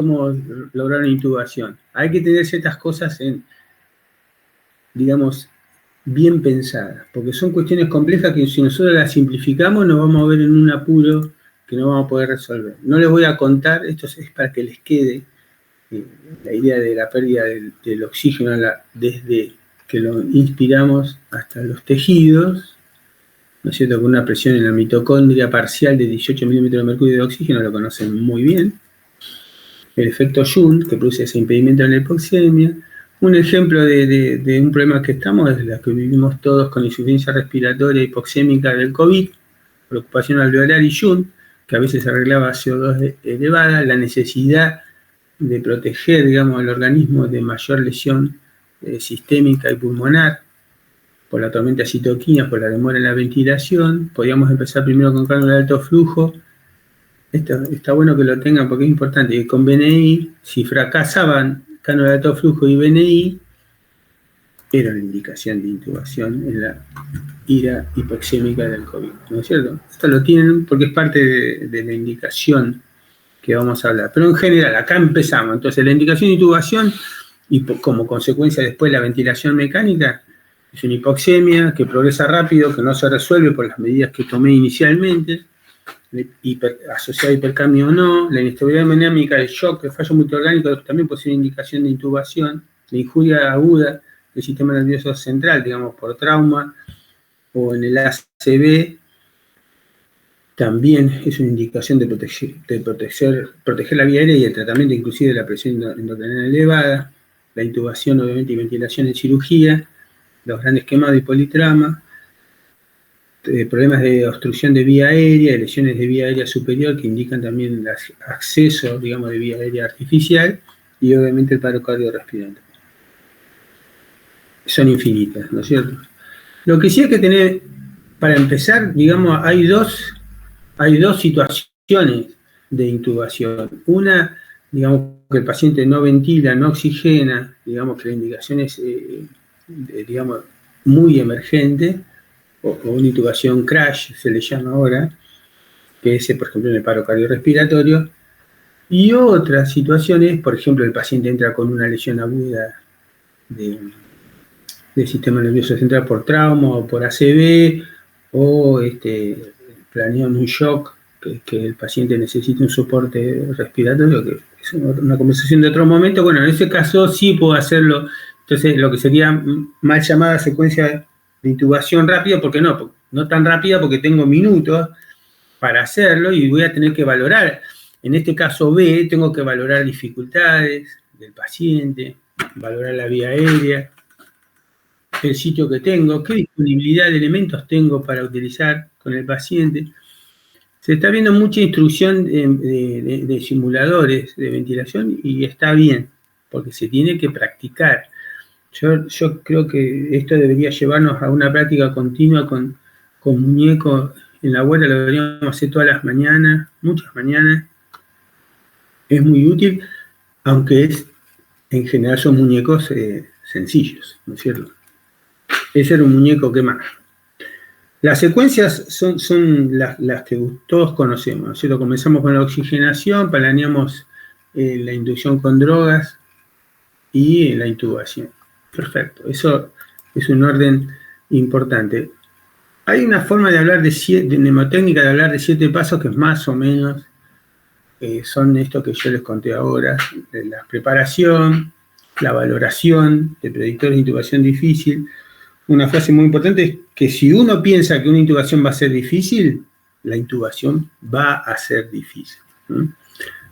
cómo lograr una intubación. Hay que tener ciertas cosas digamos, bien pensadas, porque son cuestiones complejas que si nosotros las simplificamos nos vamos a ver en un apuro que no vamos a poder resolver. No les voy a contar, esto es para que les quede la idea de la pérdida del oxígeno desde que lo inspiramos hasta los tejidos, ¿no es cierto? Con una presión en la mitocondria parcial de 18 milímetros de mercurio de oxígeno, lo conocen muy bien. El efecto Jun, que produce ese impedimento en la hipoxemia. Un ejemplo de un problema que estamos es la que vivimos todos con insuficiencia respiratoria hipoxémica del COVID, preocupación alveolar y Jun, que a veces se arreglaba a CO2 elevada, la necesidad de proteger, digamos, al organismo de mayor lesión sistémica y pulmonar, por la tormenta de citoquinas, por la demora en la ventilación. Podíamos empezar primero con cánula de alto flujo. Está bueno que lo tengan porque es importante. Y con BNI, si fracasaban cánula de alto flujo y BNI, era una indicación de intubación en la ira hipoxémica del COVID, ¿no es cierto? Esto lo tienen porque es parte de la indicación que vamos a hablar. Pero en general, acá empezamos. Entonces, la indicación de intubación y como consecuencia después la ventilación mecánica es una hipoxemia que progresa rápido, que no se resuelve por las medidas que tomé inicialmente, asociada a hipercambio o no, la inestabilidad hemodinámica, el shock, el fallo multiorgánico también puede ser una indicación de intubación, la injuria aguda del sistema nervioso central, digamos, por trauma, o en el ACV, también es una indicación de proteger la vía aérea y el tratamiento inclusive de la presión endocrinal elevada, la intubación obviamente y ventilación en cirugía, los grandes quemados y politrauma, problemas de obstrucción de vía aérea, lesiones de vía aérea superior que indican también el acceso, digamos, de vía aérea artificial y obviamente el paro cardiorrespiratorio. Son infinitas, ¿no es cierto? Lo que sí hay que tener, para empezar, digamos, hay dos situaciones de intubación. Una, digamos, que el paciente no ventila, no oxigena, digamos que la indicación es, digamos, muy emergente, o una intubación crash, se le llama ahora, que es, por ejemplo, en el paro cardiorrespiratorio. Y otras situaciones, por ejemplo, el paciente entra con una lesión aguda del sistema nervioso central por trauma o por ACV, o planean un shock, que el paciente necesita un soporte respiratorio, que es una conversación de otro momento. Bueno, en ese caso sí puedo hacerlo. Entonces, lo que sería mal llamada secuencia de intubación rápida, porque no tan rápida, porque tengo minutos para hacerlo y voy a tener que valorar. En este caso B, tengo que valorar dificultades del paciente, valorar la vía aérea, el sitio que tengo, qué disponibilidad de elementos tengo para utilizar con el paciente. Se está viendo mucha instrucción de simuladores de ventilación y está bien, porque se tiene que practicar. Yo creo que esto debería llevarnos a una práctica continua con muñecos en la abuela, lo deberíamos hacer todas las mañanas, muchas mañanas. Es muy útil, aunque en general son muñecos sencillos, ¿no es cierto? Ese era un muñeco que más. Las secuencias son las que todos conocemos, ¿no es cierto? Comenzamos con la oxigenación, planeamos la inducción con drogas y la intubación. Perfecto, eso es un orden importante. Hay una forma de hablar de mnemotécnica, de hablar de 7 pasos que es más o menos, son estos que yo les conté ahora, de la preparación, la valoración de predictores de intubación difícil. Una frase muy importante es que si uno piensa que una intubación va a ser difícil, la intubación va a ser difícil.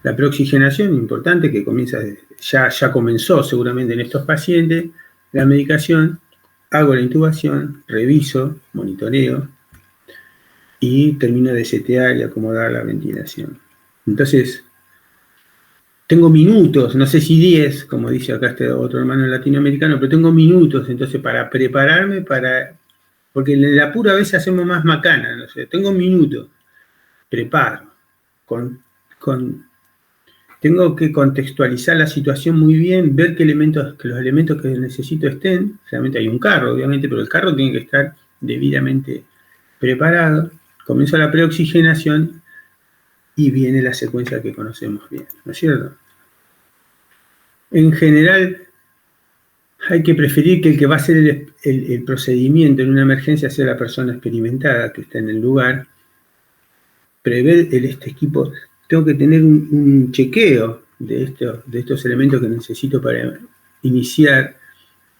La preoxigenación, importante, que comienza, ya comenzó seguramente en estos pacientes, la medicación, hago la intubación, reviso, monitoreo y termino de setear y acomodar la ventilación. Entonces, tengo minutos, no sé si 10, como dice acá este otro hermano latinoamericano, pero tengo minutos entonces para prepararme, porque en el apuro a veces hacemos más macana, no sé, tengo minutos, preparo, tengo que contextualizar la situación muy bien, ver que los elementos que necesito estén. Realmente hay un carro, obviamente, pero el carro tiene que estar debidamente preparado. Comienza la preoxigenación y viene la secuencia que conocemos bien, ¿no es cierto? En general, hay que preferir que el que va a hacer el procedimiento en una emergencia sea la persona experimentada que está en el lugar. Prever este equipo, tengo que tener un chequeo de estos elementos que necesito para iniciar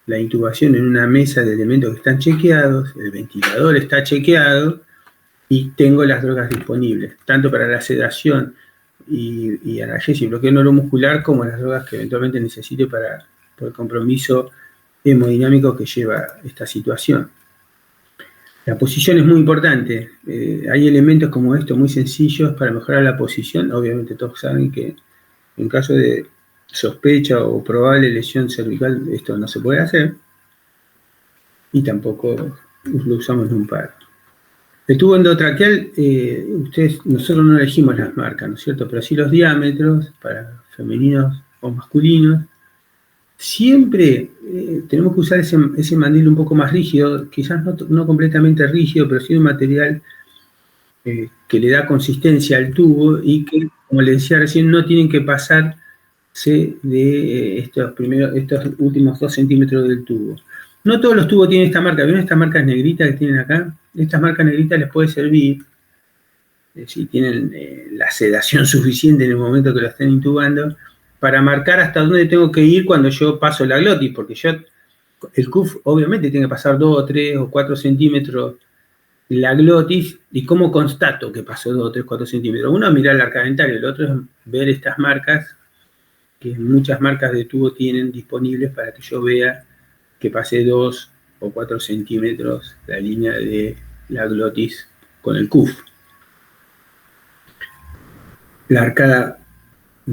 la intubación en una mesa de elementos que están chequeados, el ventilador está chequeado y tengo las drogas disponibles, tanto para la sedación y analgesia y bloqueo neuromuscular, como las drogas que eventualmente necesite por el compromiso hemodinámico que lleva esta situación. La posición es muy importante. Hay elementos como esto muy sencillos para mejorar la posición. Obviamente todos saben que en caso de sospecha o probable lesión cervical esto no se puede hacer y tampoco lo usamos en un par. El tubo endotraqueal, nosotros no elegimos las marcas, ¿no es cierto? Pero sí los diámetros para femeninos o masculinos. Siempre tenemos que usar ese mandil un poco más rígido, quizás no completamente rígido, pero sí un material que le da consistencia al tubo y que, como le decía recién, no tienen que pasarse de estos últimos 2 centímetros del tubo. No todos los tubos tienen esta marca. ¿Vieron estas marcas negritas que tienen acá? Estas marcas negritas les puede servir si tienen la sedación suficiente en el momento que lo estén intubando, para marcar hasta dónde tengo que ir cuando yo paso la glotis, porque el CUF obviamente tiene que pasar 2 o 3 o 4 centímetros la glotis, y cómo constato que pasó 2 o 3, 4 centímetros. Uno es mirar el arcadentario, el otro es ver estas marcas, que muchas marcas de tubo tienen disponibles para que yo vea que pasé 2 o 4 centímetros la línea de la glotis con el CUF. La arcada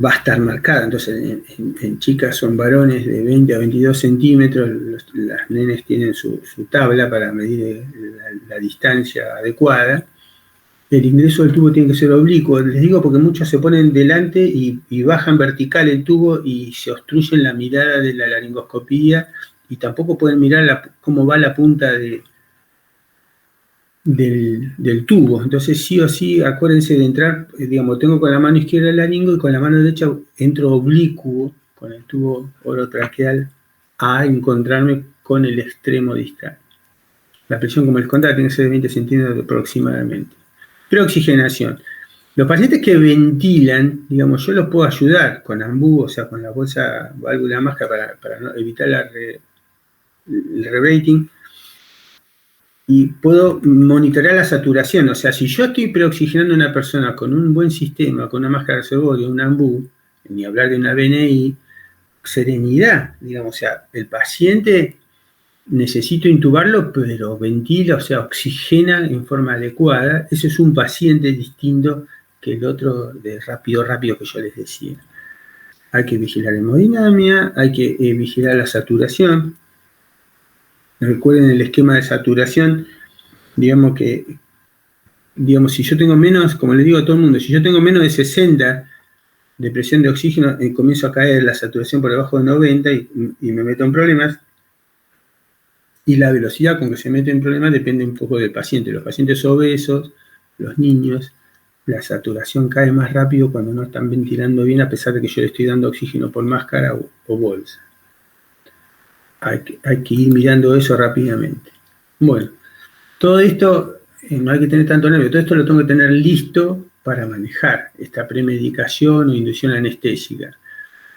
va a estar marcada, entonces en chicas son varones de 20 a 22 centímetros, las nenes tienen su tabla para medir la distancia adecuada. El ingreso del tubo tiene que ser oblicuo, les digo porque muchos se ponen delante y bajan vertical el tubo y se obstruyen la mirada de la laringoscopía y tampoco pueden mirar cómo va la punta del tubo. Entonces sí o sí, acuérdense de entrar, digamos, tengo con la mano izquierda el laringo y con la mano derecha entro oblicuo con el tubo orotraqueal a encontrarme con el extremo distal. La presión, como les contaba, tiene que ser de 20 centímetros aproximadamente. Preoxigenación. Los pacientes que ventilan, digamos, yo los puedo ayudar con AMBU, o sea, con la bolsa válvula máscara para no evitar el re-rating, y puedo monitorear la saturación. O sea, si yo estoy preoxigenando a una persona con un buen sistema, con una máscara reservorio, un AMBU, ni hablar de una BNI, serenidad, digamos, o sea, el paciente necesito intubarlo, pero ventila, o sea, oxigena en forma adecuada. Ese es un paciente distinto que el otro de rápido que yo les decía. Hay que vigilar la hemodinamia, hay que vigilar la saturación. Recuerden el esquema de saturación, digamos, si yo tengo menos, como le digo a todo el mundo, si yo tengo menos de 60 de presión de oxígeno, comienzo a caer la saturación por debajo de 90 y me meto en problemas. Y la velocidad con que se mete en problemas depende un poco del paciente. Los pacientes obesos, los niños, la saturación cae más rápido cuando no están ventilando bien, a pesar de que yo le estoy dando oxígeno por máscara o bolsa. Hay que ir mirando eso rápidamente. Bueno, todo esto, no hay que tener tanto nervio, todo esto lo tengo que tener listo para manejar esta premedicación o inducción anestésica.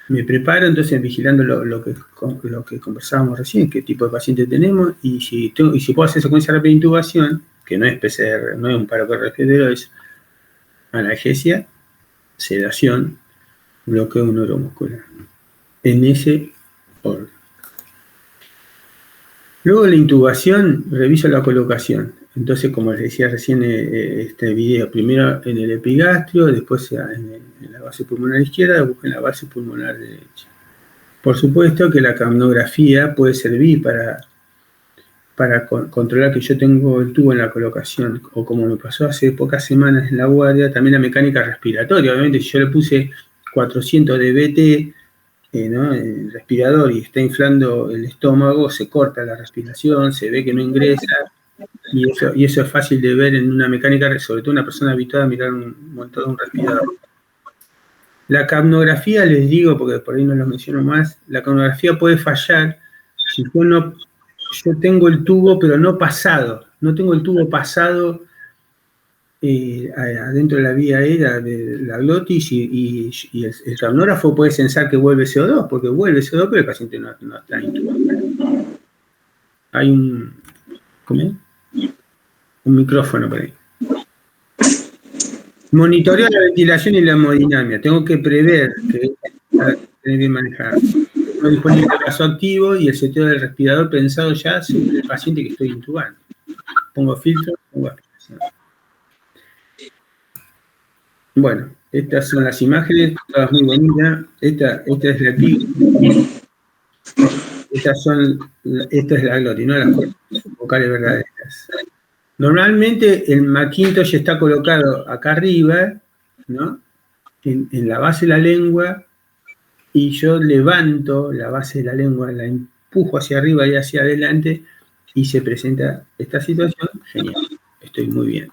Me preparo entonces vigilando lo que conversábamos recién, qué tipo de paciente tenemos, y si puedo hacer secuencia rápida de intubación, que no es PCR, no es un paro cardiorrespiratorio, es analgesia, sedación, bloqueo neuromuscular. En ese orden. Luego de la intubación, reviso la colocación. Entonces, como les decía recién este video, primero en el epigastrio, después en la base pulmonar izquierda, después en la base pulmonar derecha. Por supuesto que la capnografía puede servir para controlar que yo tengo el tubo en la colocación, o como me pasó hace pocas semanas en la guardia, también la mecánica respiratoria. Obviamente, si yo le puse 400 de BT, ¿no?, el respirador, y está inflando el estómago, se corta la respiración, se ve que no ingresa, y eso es fácil de ver en una mecánica, sobre todo una persona habituada a mirar un montón de un respirador. La capnografía, les digo, porque por ahí no lo menciono más, la capnografía puede fallar si yo tengo el tubo, pero no pasado, no tengo el tubo pasado adentro de la vía aérea de la glotis y el capnógrafo puede pensar que vuelve CO2, porque vuelve CO2, pero el paciente no está intubado. Hay un micrófono por ahí. Monitoreo la ventilación y la hemodinamia. Tengo que prever que tener bien manejado. No disponible el vaso activo y el seteo del respirador pensado ya sobre el paciente que estoy intubando. Pongo filtro, pongo aspiración. Bueno, estas son las imágenes, todas muy bonitas. Esta es la epígrafe. Esta es la glotis, no las vocales verdaderas. Normalmente el Macintosh está colocado acá arriba, ¿no? En la base de la lengua, y yo levanto la base de la lengua, la empujo hacia arriba y hacia adelante, y se presenta esta situación. Genial, estoy muy bien.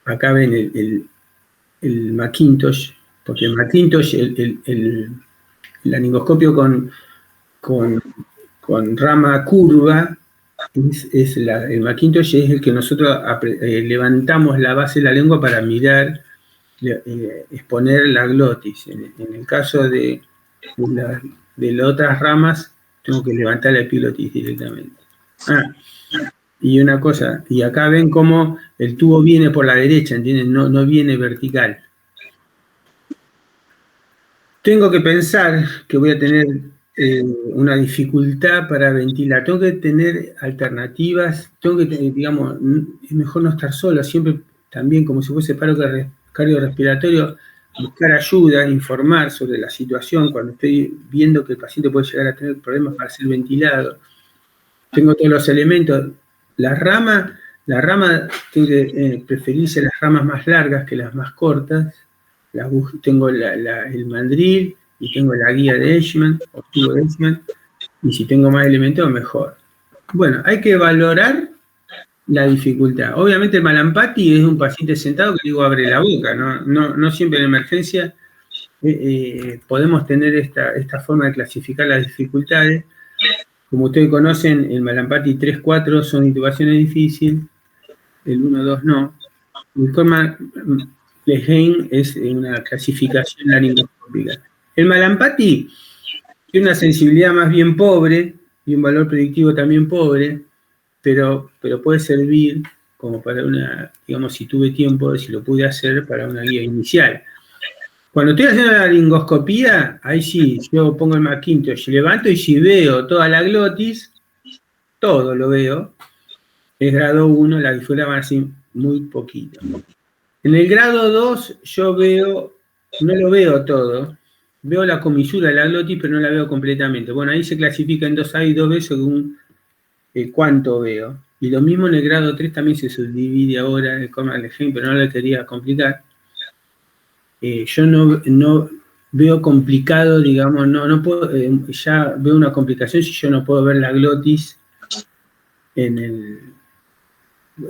Acá ven el Macintosh, porque el Macintosh, el laringoscopio con rama curva, el Macintosh es el que nosotros levantamos la base de la lengua para mirar, exponer la glotis. En el caso de las otras ramas, tengo que levantar la epiglotis directamente. Y una cosa, y acá ven cómo el tubo viene por la derecha, ¿entienden? No viene vertical. Tengo que pensar que voy a tener una dificultad para ventilar. Tengo que tener alternativas, tengo que tener, digamos, es mejor no estar solo, siempre también como si fuese paro cardiorrespiratorio, buscar ayuda, informar sobre la situación cuando estoy viendo que el paciente puede llegar a tener problemas para ser ventilado. Tengo todos los elementos. La rama tiene que preferirse las ramas más largas que las más cortas. Tengo el mandril y tengo la guía de Eichmann, o tubo de Eichmann, y si tengo más elementos, mejor. Bueno, hay que valorar la dificultad. Obviamente el Malampati es un paciente sentado que digo abre la boca, no siempre en emergencia podemos tener esta forma de clasificar las dificultades. Como ustedes conocen, el Malampati 3-4 son intubaciones difíciles, el 1-2 no. El Coleman-Lejeune es una clasificación laringoscópica. El Malampati tiene una sensibilidad más bien pobre y un valor predictivo también pobre, pero puede servir como para digamos, si tuve tiempo, si lo pude hacer, para una guía inicial. Cuando estoy haciendo la laringoscopía, ahí sí, yo pongo el Macintosh, levanto y si veo toda la glotis, todo lo veo, es grado 1, la dificultad va a ser muy poquito. En el grado 2 yo no lo veo todo, veo la comisura de la glotis, pero no la veo completamente. Bueno, ahí se clasifica en 2A y 2B según cuánto veo. Y lo mismo en el grado 3 también se subdivide ahora el Coleman-Lejeune, pero no lo quería complicar. Yo no veo complicado, digamos, no puedo, ya veo una complicación si yo no puedo ver la glotis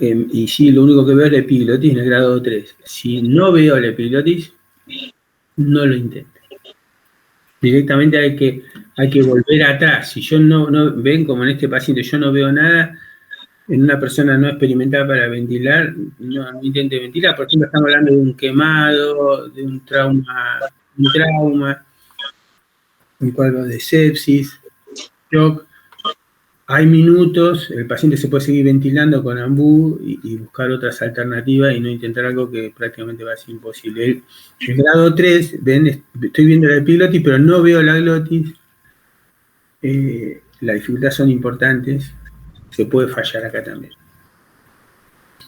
y sí, lo único que veo es la epiglotis en el grado 3. Si no veo la epiglotis, no lo intento. Directamente hay que volver atrás. Si yo ven como en este paciente, yo no veo nada, en una persona no experimentada para ventilar, no intente ventilar. Por ejemplo, estamos hablando de un quemado, de un trauma, un cuadro de sepsis, shock. Hay minutos, el paciente se puede seguir ventilando con ambú y buscar otras alternativas y no intentar algo que prácticamente va a ser imposible. El grado 3, ven, estoy viendo la epiglotis, pero no veo la glotis. Las dificultades son importantes. Se puede fallar acá también.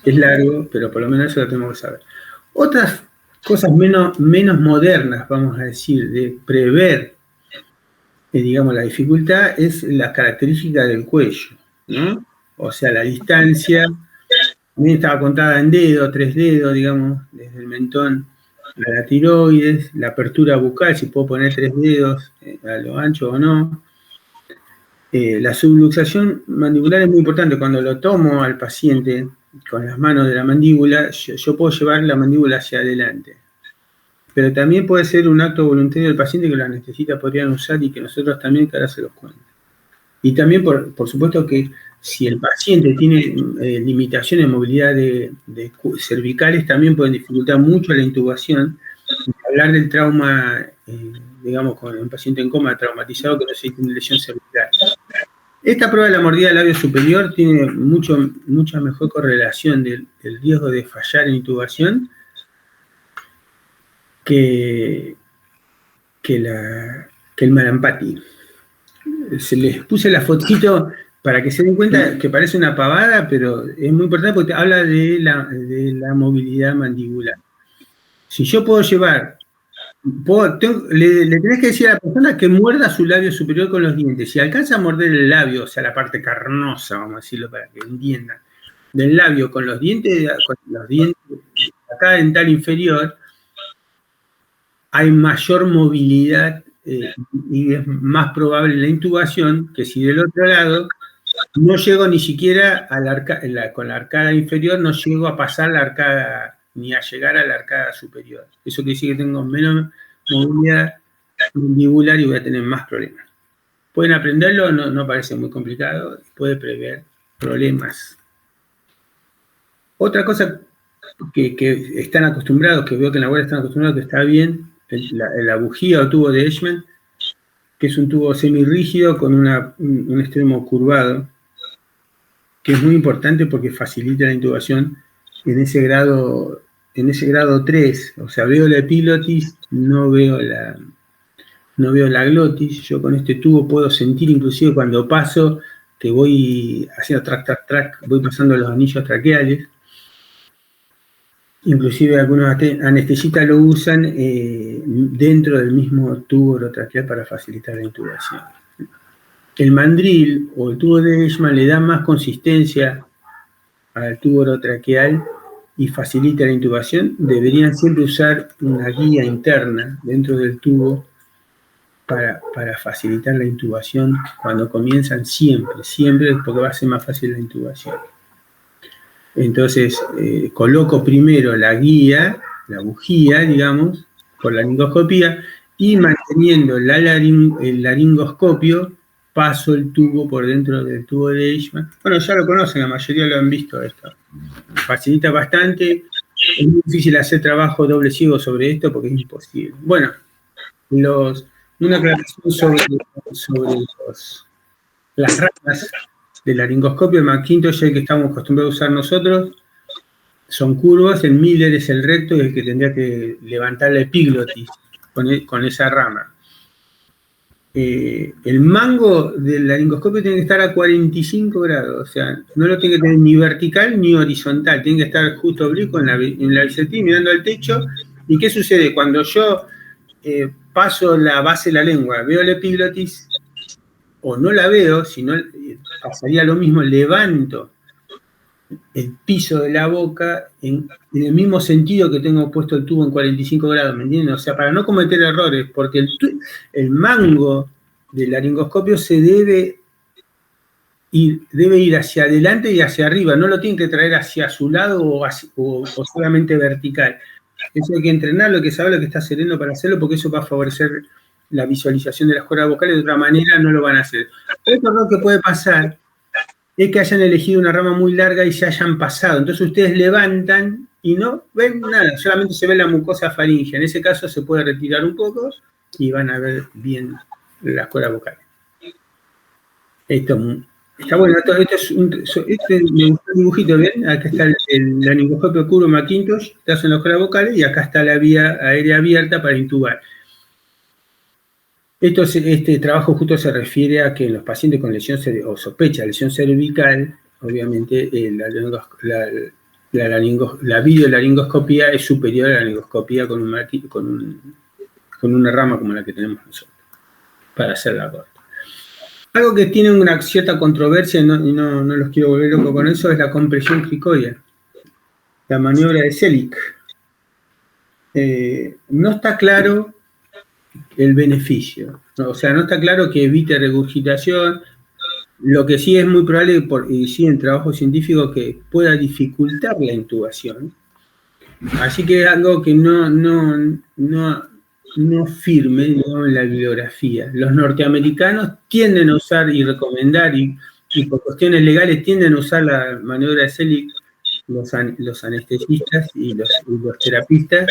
Es largo, pero por lo menos eso lo tenemos que saber. Otras cosas menos modernas, vamos a decir, de prever, digamos, la dificultad es la característica del cuello, ¿no? O sea, la distancia, también estaba contada en 3 dedos, digamos, desde el mentón a la tiroides, la apertura bucal, si puedo poner 3 dedos a lo ancho o no. La subluxación mandibular es muy importante. Cuando lo tomo al paciente con las manos de la mandíbula, yo puedo llevar la mandíbula hacia adelante. pero también puede ser un acto voluntario del paciente que lo anestesista podrían usar y que nosotros también que ahora se los cuento. Y también, por supuesto, que si el paciente tiene limitaciones de movilidad de cervicales, también pueden dificultar mucho la intubación. Hablar del trauma, digamos, con un paciente en coma traumatizado que no se tiene lesión cervical. Esta prueba de la mordida del labio superior tiene mucha mejor correlación del riesgo de fallar en intubación que el Malampati. Se les puse la fotito para que se den cuenta que parece una pavada, pero es muy importante porque habla de la movilidad mandibular. Si yo puedo llevar, le tenés que decir a la persona que muerda su labio superior con los dientes. Si alcanza a morder el labio, o sea, la parte carnosa, vamos a decirlo para que entiendan, del labio con los dientes acá dental inferior, hay mayor movilidad y es más probable la intubación que si del otro lado no llego ni siquiera con la arcada inferior, no llego a pasar la arcada ni a llegar a la arcada superior. Eso quiere decir que tengo menos movilidad mandibular y voy a tener más problemas. Pueden aprenderlo, no parece muy complicado, puede prever problemas. Otra cosa que están acostumbrados, que veo que en la web están acostumbrados, que está bien, la bujía o tubo de Edgeman, que es un tubo semirrígido con un extremo curvado, que es muy importante porque facilita la intubación en ese grado 3, o sea, veo la epiglotis, no veo la glotis. Yo con este tubo puedo sentir inclusive cuando paso que voy haciendo track, voy pasando los anillos traqueales. Inclusive algunos anestesistas lo usan dentro del mismo tubo orotraqueal para facilitar la intubación. El mandril o el tubo de Edgeman le da más consistencia al tubo orotraqueal y facilita la intubación. Deberían siempre usar una guía interna dentro del tubo para facilitar la intubación cuando comienzan, siempre, porque va a ser más fácil la intubación. Entonces, coloco primero la guía, la bujía, digamos, por la laringoscopía, y manteniendo el laringoscopio, paso el tubo por dentro del tubo de Edgeman. Bueno, ya lo conocen, la mayoría lo han visto esto. Facilita bastante. Es muy difícil hacer trabajo doble ciego sobre esto porque es imposible. Bueno, una aclaración sobre las ramas del laringoscopio de McIntosh que estamos acostumbrados a usar nosotros. Son curvos, el Miller es el recto y el que tendría que levantar la epiglotis con esa rama. El mango del laringoscopio tiene que estar a 45 grados, o sea, no lo tiene que tener ni vertical ni horizontal, tiene que estar justo oblicuo en la bisetil mirando al techo. ¿Y qué sucede? Cuando yo paso la base de la lengua, veo la epiglotis, o no la veo, sino pasaría lo mismo, levanto el piso de la boca en el mismo sentido que tengo puesto el tubo en 45 grados, ¿me entienden? O sea, para no cometer errores, porque el mango del laringoscopio debe ir hacia adelante y hacia arriba, no lo tienen que traer hacia su lado o solamente vertical. Eso hay que entrenarlo, hay que saber lo que está sereno para hacerlo, porque eso va a favorecer la visualización de las cuerdas vocales, de otra manera no lo van a hacer. Otro error que puede pasar es que hayan elegido una rama muy larga y se hayan pasado. Entonces ustedes levantan y no ven nada, solamente se ve la mucosa faríngea. En ese caso se puede retirar un poco y van a ver bien las cuerdas vocales. Esto está bueno, este me gustó el dibujito, ¿ven? Acá está el laringoscopio curvo McIntosh, te hacen las cuerdas vocales y acá está la vía aérea abierta para intubar. Este trabajo justo se refiere a que en los pacientes con lesión o sospecha de lesión cervical, obviamente la videolaringoscopía es superior a la laringoscopía con una rama como la que tenemos nosotros, para hacerla corta. Algo que tiene una cierta controversia, y no los quiero volver loco con eso, es la compresión cricoidea, la maniobra de Selig. No está claro el beneficio, ¿no? O sea, no está claro que evite regurgitación. Lo que sí es muy probable, y sí en trabajo científico, que pueda dificultar la intubación. Así que es algo que no firme, digamos, en la bibliografía. Los norteamericanos tienden a usar y recomendar, y por cuestiones legales tienden a usar la maniobra de Selig, los anestesistas y los terapistas,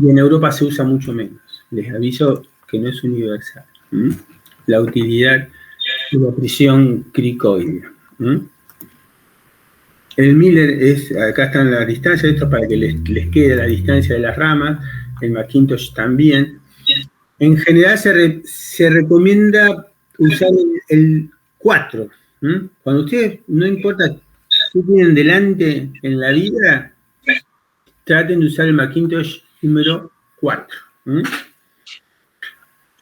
y en Europa se usa mucho menos. Les aviso que no es universal. La utilidad de la prisión cricoidea. El Miller acá están las distancias, esto para que les quede la distancia de las ramas, el McIntosh también. En general se recomienda usar el 4. Cuando ustedes, no importa qué tienen delante en la vida, traten de usar el McIntosh número 4.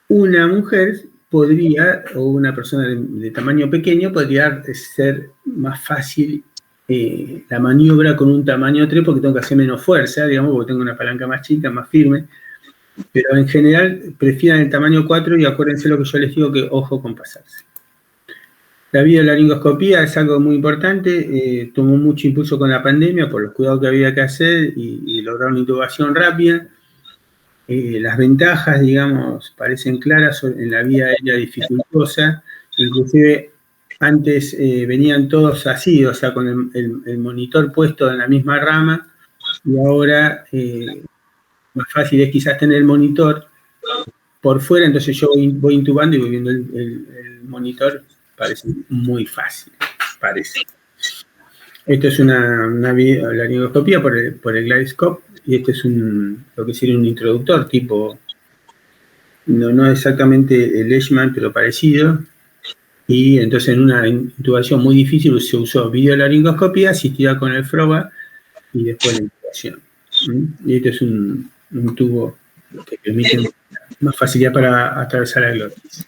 Una mujer podría, o una persona de tamaño pequeño, podría ser más fácil la maniobra con un tamaño 3 porque tengo que hacer menos fuerza, digamos, porque tengo una palanca más chica, más firme. Pero en general prefieran el tamaño 4 y acuérdense lo que yo les digo, que ojo con pasarse. La videolaringoscopía es algo muy importante, tomó mucho impulso con la pandemia por los cuidados que había que hacer y lograr una intubación rápida. Las ventajas, digamos, parecen claras en la vía aérea dificultosa, inclusive antes venían todos así, o sea, con el monitor puesto en la misma rama, y ahora más fácil es quizás tener el monitor por fuera, entonces yo voy intubando y voy viendo el monitor, parece muy fácil, parece. Esto es una laringoscopía por el GlideScope, y este es lo que sería un introductor tipo, no exactamente el Leishman, pero parecido. Y entonces en una intubación muy difícil se usó videolaringoscopía asistida con el FROBA y después la intubación. Y este es un tubo que permite más facilidad para atravesar la glotis.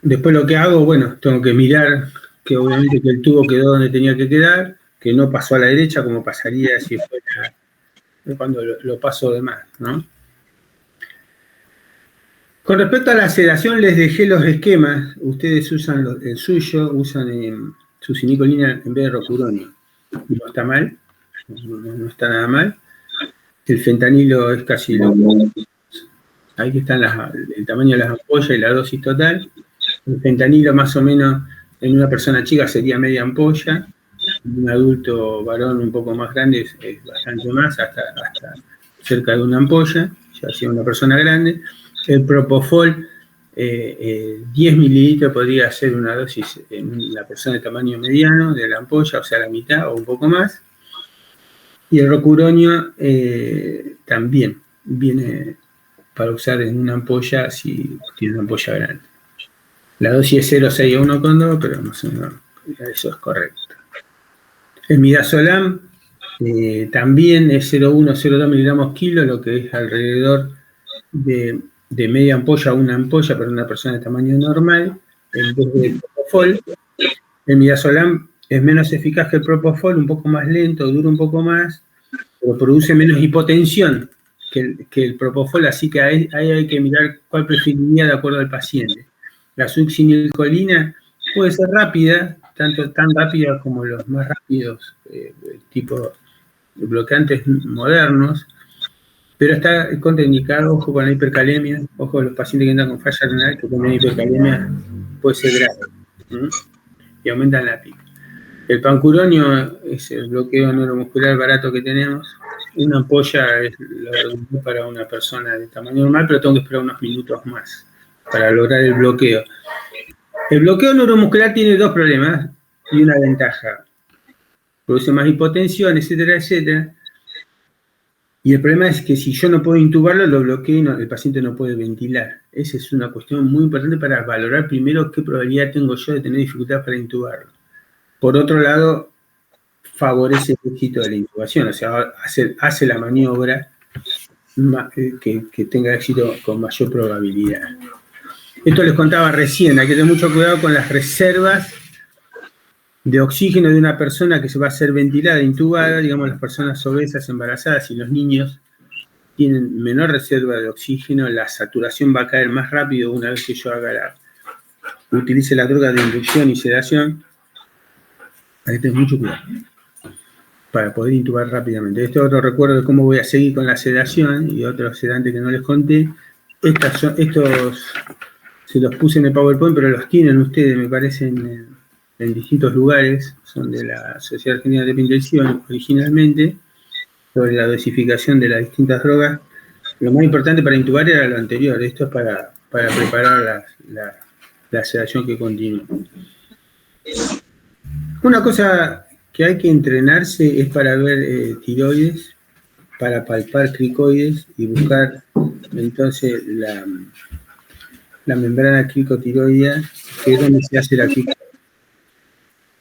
Después lo que hago, bueno, tengo que mirar que obviamente que el tubo quedó donde tenía que quedar, que no pasó a la derecha como pasaría si fuera cuando lo paso de más, ¿no? Con respecto a la sedación, les dejé los esquemas. Ustedes usan el suyo, usan succinilcolina en vez de rocuronio. No está mal, no está nada mal. El fentanilo es casi lo mismo. Ahí están el tamaño de las ampollas y la dosis total. El fentanilo más o menos en una persona chica sería media ampolla. En un adulto varón un poco más grande es bastante más, hasta cerca de una ampolla, ya sea una persona grande. El propofol, 10 mililitros podría ser una dosis en la persona de tamaño mediano de la ampolla, o sea, la mitad o un poco más. Y el rocuronio también viene para usar en una ampolla si tiene una ampolla grande. La dosis es 0,6 a 1,2, pero más o menos eso es correcto. El midazolam también es 0,1, 0,2 miligramos kilo, lo que es alrededor de media ampolla a una ampolla para una persona de tamaño normal, en vez del propofol. El midazolam es menos eficaz que el propofol, un poco más lento, dura un poco más, pero produce menos hipotensión que el propofol, así que ahí hay que mirar cuál preferiría de acuerdo al paciente. La succinilcolina puede ser rápida, tan rápida como los más rápidos, tipo bloqueantes modernos, pero está contraindicado, ojo con la hipercalemia, ojo con los pacientes que andan con falla renal, que con la hipercalemia puede ser grave, y aumentan la pica. El pancuronio es el bloqueo neuromuscular barato que tenemos. Una ampolla es lo para una persona de tamaño normal, pero tengo que esperar unos minutos más para lograr el bloqueo. El bloqueo neuromuscular tiene dos problemas y una ventaja. Produce más hipotensión, etcétera, etcétera. Y el problema es que si yo no puedo intubarlo, lo bloqueo y el paciente no puede ventilar. Esa es una cuestión muy importante para valorar primero qué probabilidad tengo yo de tener dificultad para intubarlo. Por otro lado, favorece el éxito de la intubación, o sea, hace la maniobra que tenga éxito con mayor probabilidad. Esto les contaba recién, hay que tener mucho cuidado con las reservas de oxígeno de una persona que se va a ser ventilada, intubada, digamos, las personas obesas, embarazadas y los niños tienen menor reserva de oxígeno, la saturación va a caer más rápido una vez que yo utilice la droga de inducción y sedación. Hay que tener mucho cuidado. para poder intubar rápidamente. Este otro recuerdo de cómo voy a seguir con la sedación y otro sedante que no les conté. Estos se los puse en el PowerPoint, pero los tienen ustedes, me parece, en distintos lugares. Son de la Sociedad Argentina de Hipertensión originalmente, sobre la dosificación de las distintas drogas. Lo más importante para intubar era lo anterior. Esto es para preparar la sedación que continúa. Una cosa que hay que entrenarse es para ver tiroides, para palpar cricoides y buscar entonces la membrana cricotiroidea, que es donde se hace la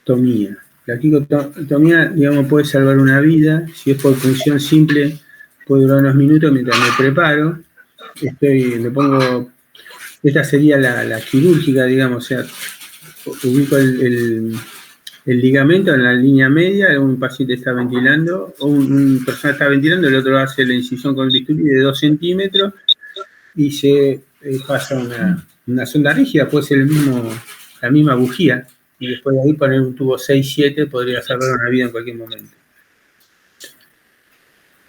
cricotomía. La cricotomía, digamos, puede salvar una vida. Si es por función simple, puede durar unos minutos mientras me preparo. Me pongo, esta sería la quirúrgica, digamos, o sea, ubico el ligamento en la línea media, un paciente está ventilando, o una persona está ventilando, el otro hace la incisión con el bisturí de 2 centímetros y se pasa una sonda rígida, puede ser la misma bujía, y después de ahí poner un tubo 6-7 podría salvar una vida en cualquier momento.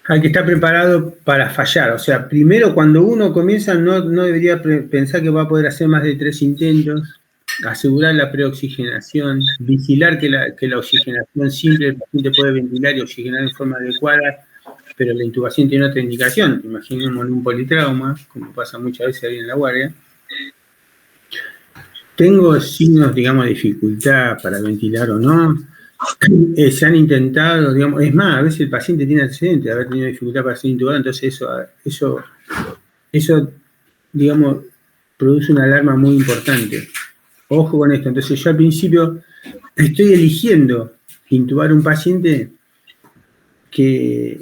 Hay que estar preparado para fallar, o sea, primero cuando uno comienza no debería pensar que va a poder hacer más de 3 intentos, asegurar la preoxigenación, vigilar que la oxigenación simple, el paciente puede ventilar y oxigenar en forma adecuada, pero la intubación tiene otra indicación. Imaginemos un politrauma, como pasa muchas veces ahí en la guardia. Tengo signos, digamos, de dificultad para ventilar o no. Se han intentado, digamos, es más, a veces el paciente tiene antecedentes de haber tenido dificultad para ser intubado, entonces eso, digamos, produce una alarma muy importante. Ojo con esto. Entonces yo al principio estoy eligiendo intubar un paciente que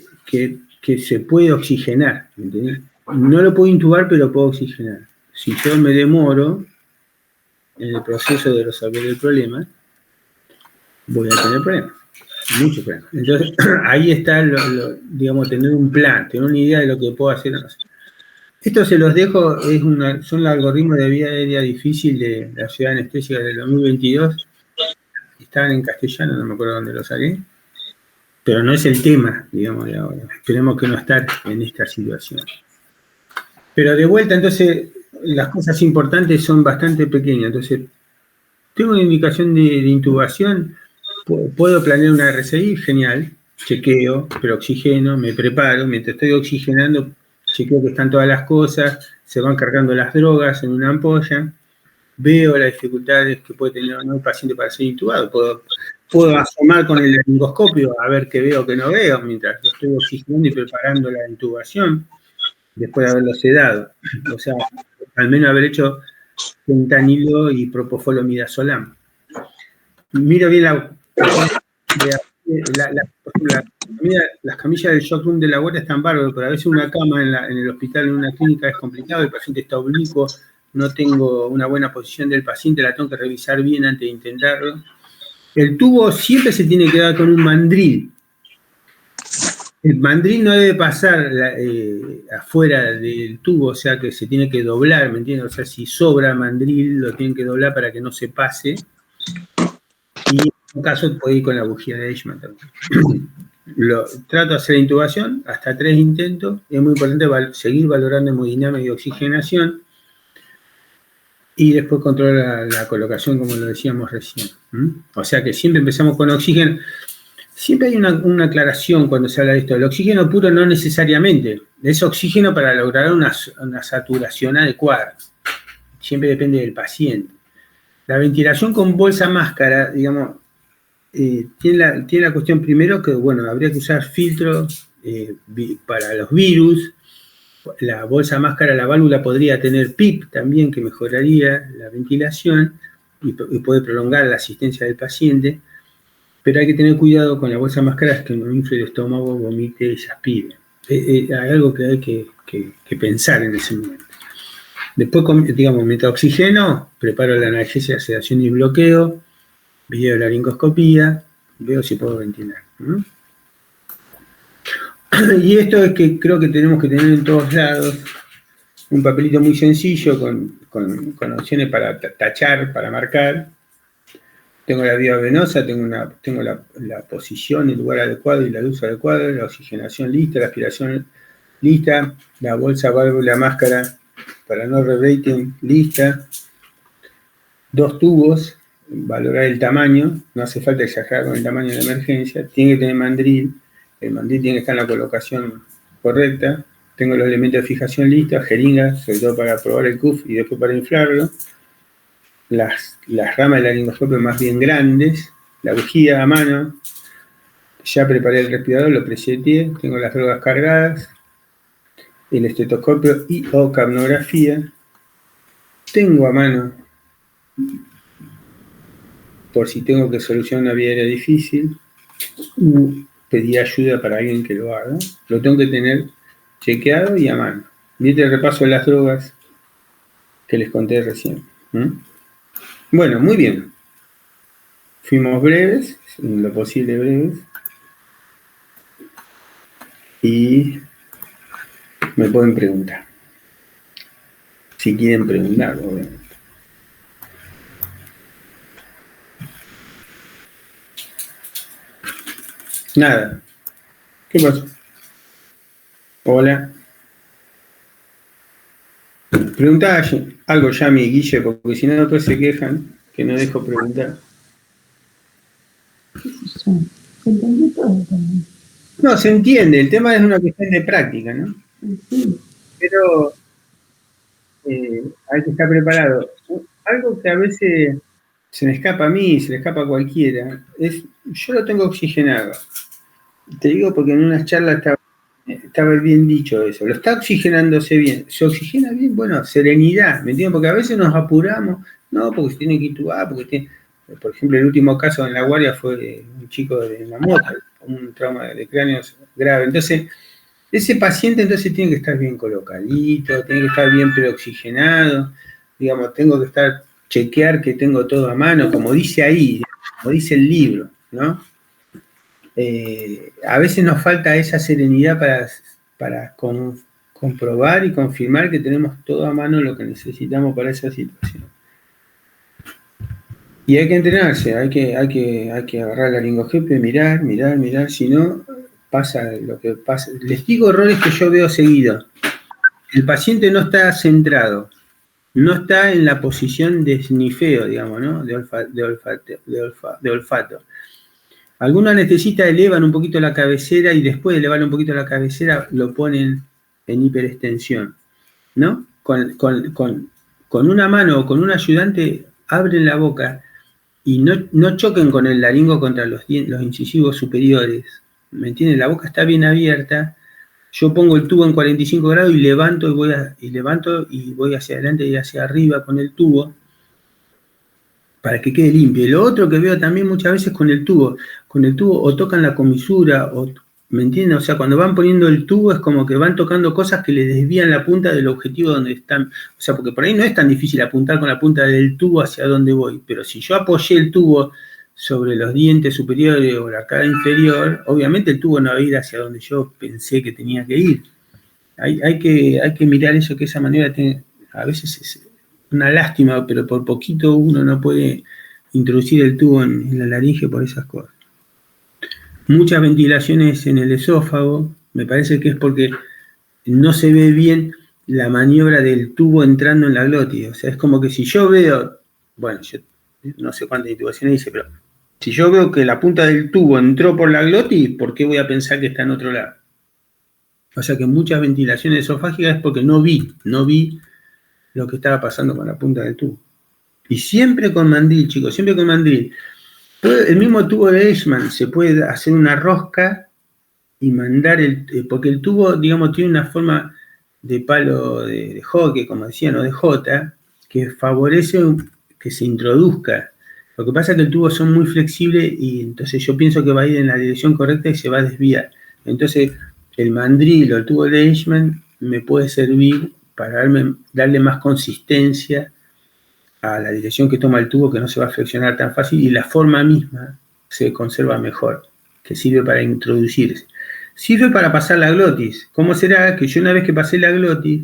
se puede oxigenar, ¿entendés? No lo puedo intubar, pero puedo oxigenar. Si yo me demoro en el proceso de resolver el problema, voy a tener problemas, muchos problemas. Entonces ahí está, digamos, tener un plan, tener una idea de lo que puedo hacer o no hacer. Esto se los dejo, son los algoritmos de vía aérea difícil de la Ciudad Anestésica del 2022. Estaban en castellano, no me acuerdo dónde lo saqué, pero no es el tema, digamos, de ahora. Esperemos que no estar en esta situación. Pero de vuelta, entonces, las cosas importantes son bastante pequeñas. Entonces, tengo una indicación de intubación, puedo planear una RCI, genial, chequeo, pero oxigeno, me preparo, mientras estoy oxigenando, chequeo que están todas las cosas, se van cargando las drogas en una ampolla, veo las dificultades que puede tener el paciente para ser intubado, puedo asomar con el laringoscopio a ver qué veo, qué no veo, mientras estoy oxigenando y preparando la intubación, después de haberlo sedado. O sea, al menos haber hecho fentanilo y propofol-midazolam. Miro bien las camillas del shock room de la guardia están bárbaros, pero a veces una cama en el hospital, en una clínica, es complicado, el paciente está oblicuo, no tengo una buena posición del paciente, la tengo que revisar bien antes de intentarlo. El tubo siempre se tiene que dar con un mandril. El mandril no debe pasar afuera del tubo, o sea que se tiene que doblar, ¿me entiendes? O sea, si sobra mandril, lo tienen que doblar para que no se pase. Y en un caso puede ir con la bujía de Eichmann también. Trato de hacer la intubación, hasta 3 intentos. Es muy importante seguir valorando hemodinámica y oxigenación. Y después controla la colocación, como lo decíamos recién. O sea que siempre empezamos con oxígeno. Siempre hay una aclaración cuando se habla de esto. El oxígeno puro no necesariamente. Es oxígeno para lograr una saturación adecuada. Siempre depende del paciente. La ventilación con bolsa máscara, digamos, tiene la cuestión primero que, bueno, habría que usar filtros para los virus. La bolsa máscara, la válvula podría tener PIP también, que mejoraría la ventilación y puede prolongar la asistencia del paciente. Pero hay que tener cuidado con la bolsa máscara, que no infle el estómago, vomite y se aspire. Hay algo que hay que pensar en ese momento. Después, digamos, mientras oxigeno, preparo la analgesia, sedación y bloqueo, video de laringoscopía, veo si puedo ventilar. Y esto es que creo que tenemos que tener en todos lados un papelito muy sencillo con opciones para tachar, para marcar. Tengo la vía venosa, tengo la posición, el lugar adecuado y la luz adecuada, la oxigenación lista, la aspiración lista, la bolsa, válvula, máscara para no rebreathing lista, 2 tubos, valorar el tamaño, no hace falta exagerar con el tamaño de la emergencia, tiene que tener mandril, el mandril tiene que estar en la colocación correcta, tengo los elementos de fijación listos, jeringas, sobre todo para probar el cuff y después para inflarlo, las ramas del laringoscopio más bien grandes, la bujía a mano, ya preparé el respirador, lo preseteé, tengo las drogas cargadas, el estetoscopio y o capnografía, tengo a mano, por si tengo que solucionar una vía aérea difícil, pedir ayuda para alguien que lo haga, lo tengo que tener chequeado y a mano. Viste el repaso de las drogas que les conté recién. Bueno, muy bien. Fuimos breves, en lo posible breves. Y me pueden preguntar. Si quieren preguntar, obviamente. Nada. ¿Qué pasó? Hola. Preguntá algo ya, mi Guille, porque si no, después se quejan que no dejo preguntar. Se entendió todo también. No, se entiende. El tema es una cuestión de práctica, ¿no? Sí. Pero hay que estar preparado. Algo que a veces se me escapa a mí, se le escapa a cualquiera, es, yo lo tengo oxigenado. Te digo porque en unas charlas estaba bien dicho eso. Lo está oxigenándose bien. ¿Se oxigena bien? Bueno, serenidad, ¿me entiendes? Porque a veces nos apuramos, no, porque se tiene que intubar, porque tiene... Por ejemplo, el último caso en La Guardia fue un chico de la moto, un trauma de cráneos grave. Entonces, ese paciente entonces tiene que estar bien colocadito, tiene que estar bien preoxigenado, digamos, tengo que chequear que tengo todo a mano, como dice ahí, como dice el libro, ¿no? A veces nos falta esa serenidad para comprobar y confirmar que tenemos todo a mano lo que necesitamos para esa situación. Y hay que entrenarse, hay que agarrar la laringoscopio y mirar, si no, pasa lo que pasa. Les digo errores que yo veo seguido. El paciente no está centrado, no está en la posición de snifeo, digamos, ¿no? De olfato. Algunos anestesistas elevan un poquito la cabecera y después de elevar un poquito la cabecera lo ponen en hiperextensión, ¿no? Con una mano o con un ayudante abren la boca y no choquen con el laringo contra los incisivos superiores, ¿me entienden? La boca está bien abierta, yo pongo el tubo en 45 grados y levanto y voy hacia adelante y hacia arriba con el tubo para que quede limpio. Y lo otro que veo también muchas veces con el tubo o tocan la comisura, ¿me entienden? O sea, cuando van poniendo el tubo es como que van tocando cosas que le desvían la punta del objetivo donde están. O sea, porque por ahí no es tan difícil apuntar con la punta del tubo hacia donde voy, pero si yo apoyé el tubo sobre los dientes superiores o la cara inferior, obviamente el tubo no va a ir hacia donde yo pensé que tenía que ir. Hay que mirar eso, que esa manera a veces es una lástima, pero por poquito uno no puede introducir el tubo en la laringe por esas cosas. Muchas ventilaciones en el esófago, me parece que es porque no se ve bien la maniobra del tubo entrando en la glotis. O sea, es como que si yo veo, bueno, yo no sé cuántas intubaciones hice, pero si yo veo que la punta del tubo entró por la glotis, ¿por qué voy a pensar que está en otro lado? O sea que muchas ventilaciones esofágicas es porque no vi lo que estaba pasando con la punta del tubo. Y siempre con mandril, chicos, siempre con mandril. El mismo tubo de Eichmann se puede hacer una rosca y mandar porque el tubo, digamos, tiene una forma de palo de hockey, como decían, o de jota, que favorece que se introduzca. Lo que pasa es que el tubo son muy flexibles y entonces yo pienso que va a ir en la dirección correcta y se va a desviar. Entonces, el mandril o el tubo de Eichmann me puede servir para darle más consistencia a la dirección que toma el tubo, que no se va a flexionar tan fácil, y la forma misma se conserva mejor, que sirve para introducirse. Sirve para pasar la glotis. ¿Cómo será que yo una vez que pasé la glotis,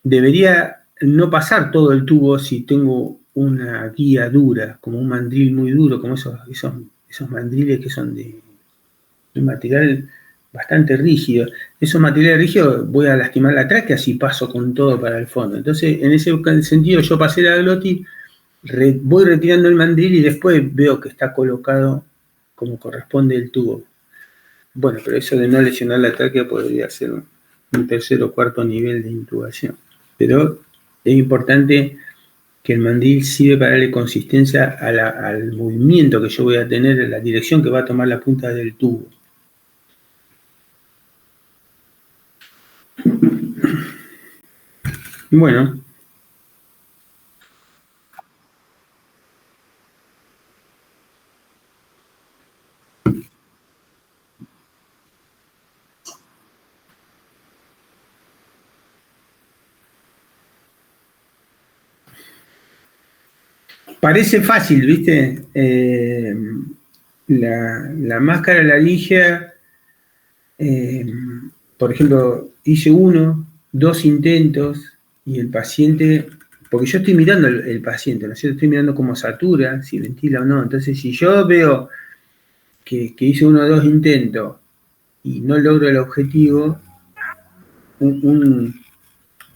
debería no pasar todo el tubo si tengo una guía dura, como un mandril muy duro, como esos mandriles que son de material bastante rígido. Esos materiales rígidos voy a lastimar la tráquea si paso con todo para el fondo. Entonces, en ese sentido, yo pasé la glotis, voy retirando el mandril y después veo que está colocado como corresponde el tubo. Bueno, pero eso de no lesionar la tráquea podría ser un tercer o cuarto nivel de intubación. Pero es importante que el mandril sirve para darle consistencia al movimiento que yo voy a tener, en la dirección que va a tomar la punta del tubo. Bueno. Parece fácil, ¿viste? La máscara laringia, por ejemplo, hice 2 intentos y el paciente, porque yo estoy mirando el paciente, ¿no es cierto? Estoy mirando cómo satura, si ventila o no. Entonces, si yo veo que hice 1 o 2 intentos y no logro el objetivo,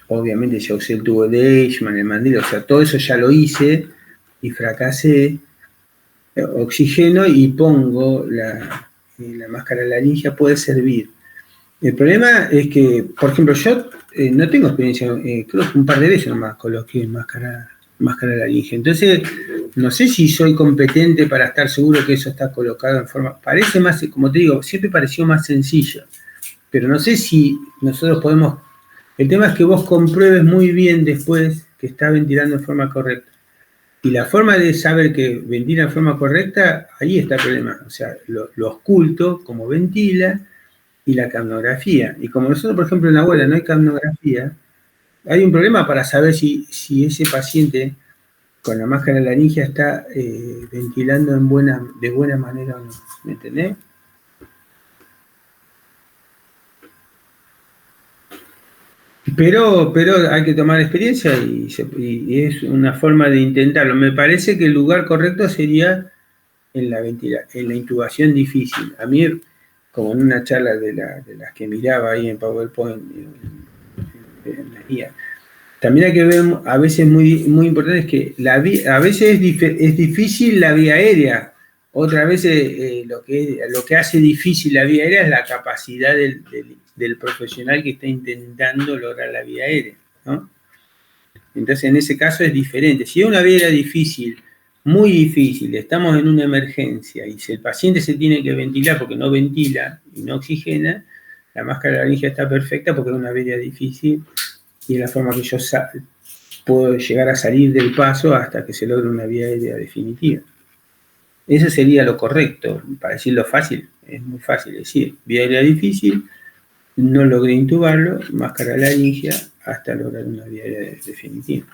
obviamente ya usé el tubo de Eichmann, el mandril, o sea, todo eso ya lo hice y fracasé, oxigeno y pongo la máscara laringia, puede servir. El problema es que, por ejemplo, yo no tengo experiencia, creo que un par de veces nomás coloqué máscara laringia. Entonces, no sé si soy competente para estar seguro que eso está colocado en forma... Parece más, como te digo, siempre pareció más sencillo, pero no sé si nosotros podemos... El tema es que vos compruebes muy bien después que está ventilando en forma correcta. Y la forma de saber que ventila en forma correcta, ahí está el problema. O sea, lo oculto, como ventila, y la capnografía. Y como nosotros, por ejemplo, en la abuela no hay capnografía, hay un problema para saber si ese paciente con la máscara laringia está ventilando de buena manera o no. ¿Me entendés? Pero hay que tomar experiencia y es una forma de intentarlo. Me parece que el lugar correcto sería en la intubación difícil. A mí, como en una charla de las que miraba ahí en PowerPoint, en la guía, también hay que ver, a veces muy, muy importante, es que a veces es difícil la vía aérea. Otras veces lo que hace difícil la vía aérea es la capacidad del profesional que está intentando lograr la vía aérea, ¿no? Entonces, en ese caso es diferente. Si es una vía aérea difícil, muy difícil, estamos en una emergencia y si el paciente se tiene que ventilar porque no ventila y no oxigena, la máscara laringia está perfecta porque es una vía aérea difícil y es la forma que yo puedo llegar a salir del paso hasta que se logre una vía aérea definitiva. Eso sería lo correcto. Para decirlo fácil, es muy fácil decir, vía aérea difícil, no logré intubarlo, máscara laringia, hasta lograr una vía aérea definitiva.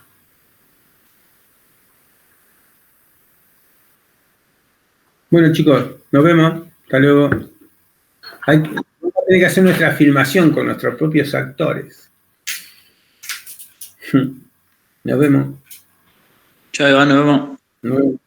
Bueno, chicos, nos vemos. Hasta luego. Vamos a tener que hacer nuestra filmación con nuestros propios actores. Nos vemos. Chao, Iván, nos vemos. Nos vemos.